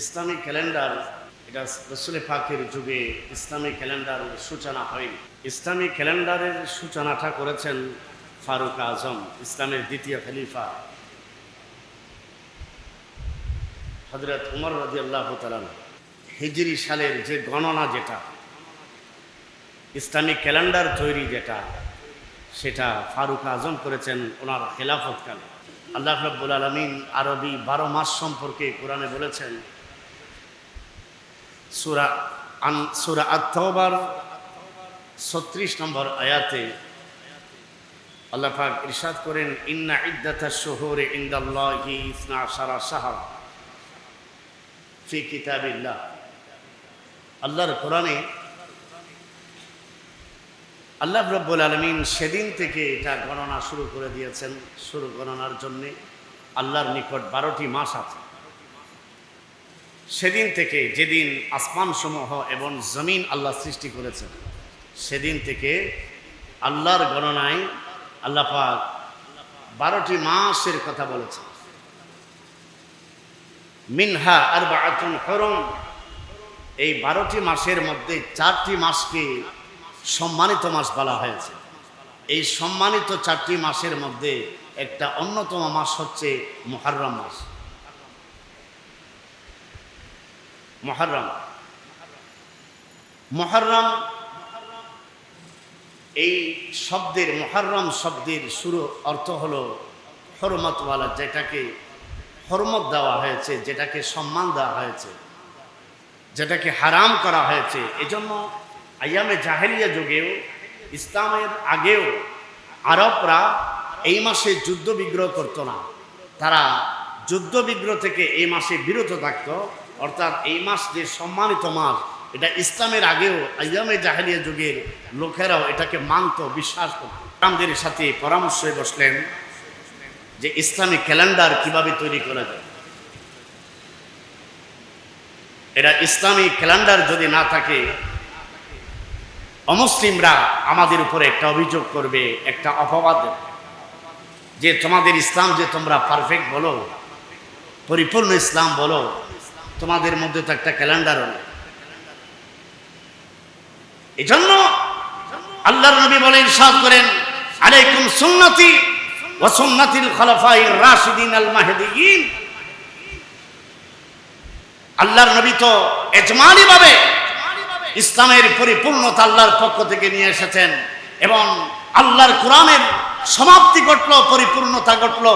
Islamic calendar এটা রাসূল পাকের যুগে ইসলামিক ক্যালেন্ডারের সূচনা হয়নি। ইসলামিক ক্যালেন্ডারের সূচনাটা করেছেন ফারুক আজম, ইসলামের দ্বিতীয় খলিফা হযরত উমর রাদিয়াল্লাহু তাআলা। হিজরি সালের যে গণনা, যেটা ইসলামিক ক্যালেন্ডার তৈরি, সেটা ফারুক আজম করেছেন ওনার খেলাফতকালে। আল্লাহ রাব্বুল আলামিন আরবি 12 মাস সম্পর্কে কোরআনে বলেছেন। সূরা আত-তাওবার 36 নম্বর আয়াতে আল্লাহ পাক ইরশাদ করেন, ইন্না ইদ্দাতাশ শুহুরি ইনদাল্লাহি 12 শাহরা ফি কিতাবিল্লাহ। আল্লাহর কোরআনে আল্লাহ রাব্বুল আলামিন সেদিন থেকে এটা গণনা শুরু করে দিয়েছেন। গণনার জন্যে আল্লাহর নিকট 12টি মাস আছে। সেদিন থেকে, যেদিন আসমান সমূহ এবং জমিন আল্লাহ সৃষ্টি করেছেন, সেদিন থেকে আল্লাহর গণনায় আল্লাহ পাক 12টি মাসের কথা বলেছেন। মিনহা আরবাআতুন হুরুম, এই 12টি মাসের মধ্যে 4টি মাসকে সম্মানিত মাস বলা হয়েছে। এই সম্মানিত 4টি মাসের মধ্যে একটা অন্যতম মাস হচ্ছে মুহররম মাস। মুহররম এই শব্দের, মুহররম শব্দের শুরু অর্থ হলো হরমতওয়ালা, যেটাকে হরমত দেওয়া হয়েছে, যেটাকে সম্মান দেওয়া হয়েছে, যেটাকে হারাম করা হয়েছে। এজন্য আইয়ামে জাহেলিয়া যুগেও, ইসলামের আগেও আরবরা এই মাসে যুদ্ধ বিগ্রহ করতো না। তারা যুদ্ধ বিগ্রহ থেকে এই মাসে বিরত থাকত। অর্থাৎ এই মাস যে সম্মানিত মাস, এটা ইসলামের আগেও আইয়ামে জাহেলিয়া যুগের লোকেরাও এটাকে মানত, বিশ্বাস করত। আমাদের সাথে পরামর্শে বসলেন যে ইসলামিক ক্যালেন্ডার কিভাবে তৈরি করা যায়। এটা ইসলামিক ক্যালেন্ডার যদি না থাকে, অমুসলিমরা আমাদের উপরে একটা অভিযোগ করবে, একটা অপবাদ দেবে যে তোমাদের ইসলাম যে তোমরা পারফেক্ট বলো, পরিপূর্ণ ইসলাম বলো, তোমাদের মধ্যে তো একটা ক্যালেন্ডার নেই। এই জন্য আল্লাহর নবী বলেন, ইরশাদ করেন, আলাইকুম সুন্নতি ওয়া সুন্নাতিল খুলাফায়ে রাশিদিন আল মাহদিয়িন। আল্লাহর নবী তো ইজমালি ভাবে ইসলামের পরিপূর্ণতা আল্লাহর পক্ষ থেকে নিয়ে এসেছেন এবং আল্লাহর কোরআনের সমাপ্তি ঘটল, পরিপূর্ণতা ঘটল।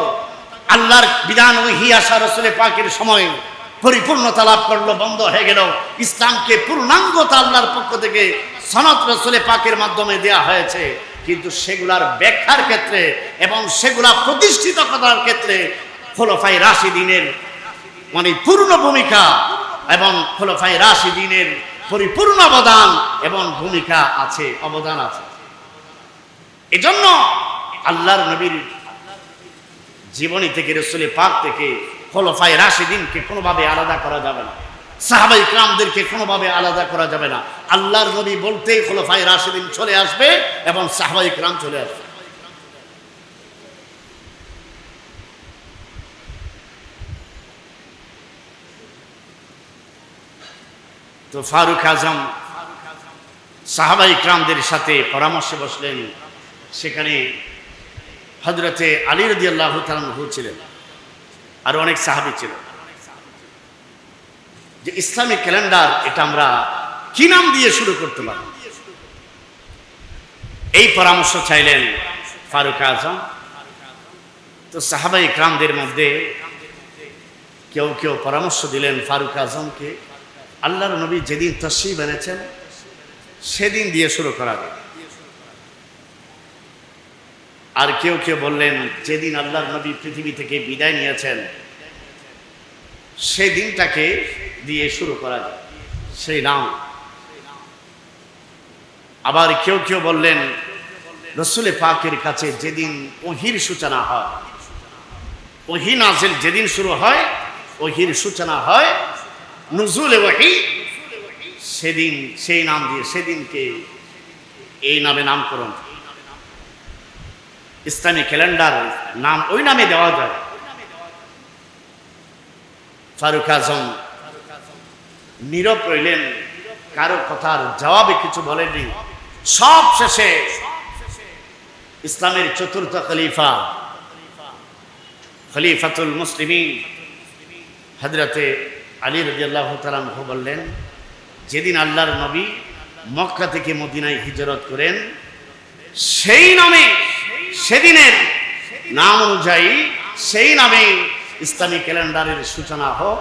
আল্লাহর বিধান ওহী আসা রাসূল পাকের সময় পরিপূর্ণতা লাভ করলো, বন্ধ হয়ে গেল। ইসলামকে পূর্ণাঙ্গতা আল্লাহর পক্ষ থেকে সনদ রাসূল পাকের মাধ্যমে দেয়া হয়েছে। কিন্তু সেগুলার ব্যাখ্যার ক্ষেত্রে এবং সেগুলা প্রতিষ্ঠিত করার ক্ষেত্রে খুলাফায়ে রাশিদিনের পূর্ণ ভূমিকা এবং খুলাফায়ে রাশিদিনের পরিপূর্ণ অবদান এবং ভূমিকা আছে, অবদান আছে। এজন্য আল্লাহর নবীর জীবনী থেকে, রাসূল পাক থেকে খুলাফায়ে রাশিদিনকে কোনোভাবে আলাদা করা যাবে না। সাহাবায়ে কিরামদেরকে কোনোভাবে আলাদা করা যাবে না। আল্লাহর নবী বলতেই খুলাফায়ে রাশিদিন চলে আসবে এবং সাহাবায়ে কিরাম চলে আসবে। তো ফারুক আজম সাহাবায়ে কিরামদের সাথে পরামর্শে বসলেন। সেখানে হযরতে আলী রাদিয়াল্লাহু তাআলা আনহু ছিলেন, আর অনেক সাহাবী ছিলেন। যে ইসলামিক ক্যালেন্ডার এটা আমরা কি নাম দিয়ে শুরু করতে পারি, এই পরামর্শ চাইলেন ফারুক আজম। তো সাহাবায়ে কিরামদের মধ্যে কেউ কেউ পরামর্শ দিলেন ফারুক আজমকে, আল্লাহর নবী যেদিন তাশরীফ এনেছেন সেদিন দিয়ে শুরু করা যায়। আর কেউ কেউ বললেন, যেদিন আল্লাহর নবী পৃথিবী থেকে বিদায় নিয়েছেন সেই দিনটাকে দিয়ে শুরু করা যায়, সেই নাম। আবার কেউ কেউ বললেন, রাসূল পাকের কাছে যেদিন ওহীর সূচনা হয়, ওহী নাযিল যেদিন শুরু হয়, ওহীর সূচনা হয়, নুজুলে ওহী, সেদিন সেই নাম দিয়ে সেদিনকে এই নামে নামকরণ। ইসলামিক ক্যালেন্ডার নাম ওই নামে দেওয়া যায়। ফারুক আজম নীরব রইলেন, কারো কথার জবাবে কিছু বলেননি। সব শেষে ইসলামের চতুর্থ খলিফা, খলিফাতুল মুসলিমিন হযরতে আলী রাদিয়াল্লাহু তাআলা আনহু বললেন, যেদিন আল্লাহর নবী মক্কা থেকে মদিনায় হিজরত করেন, সেই নামে, সেদিনের নাম অনুযায়ী সেই নামে ইসলামী ক্যালেন্ডারের সূচনা হোক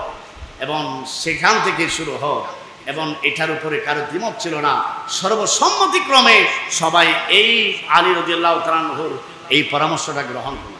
এবং সেখান থেকে শুরু হোক, এবং এটার উপরে কারো দ্বিমত ছিল না। সর্বসম্মতিক্রমে সবাই এই আলী রাদিয়াল্লাহু তাআলা আনহুর এই পরামর্শটা গ্রহণ করল।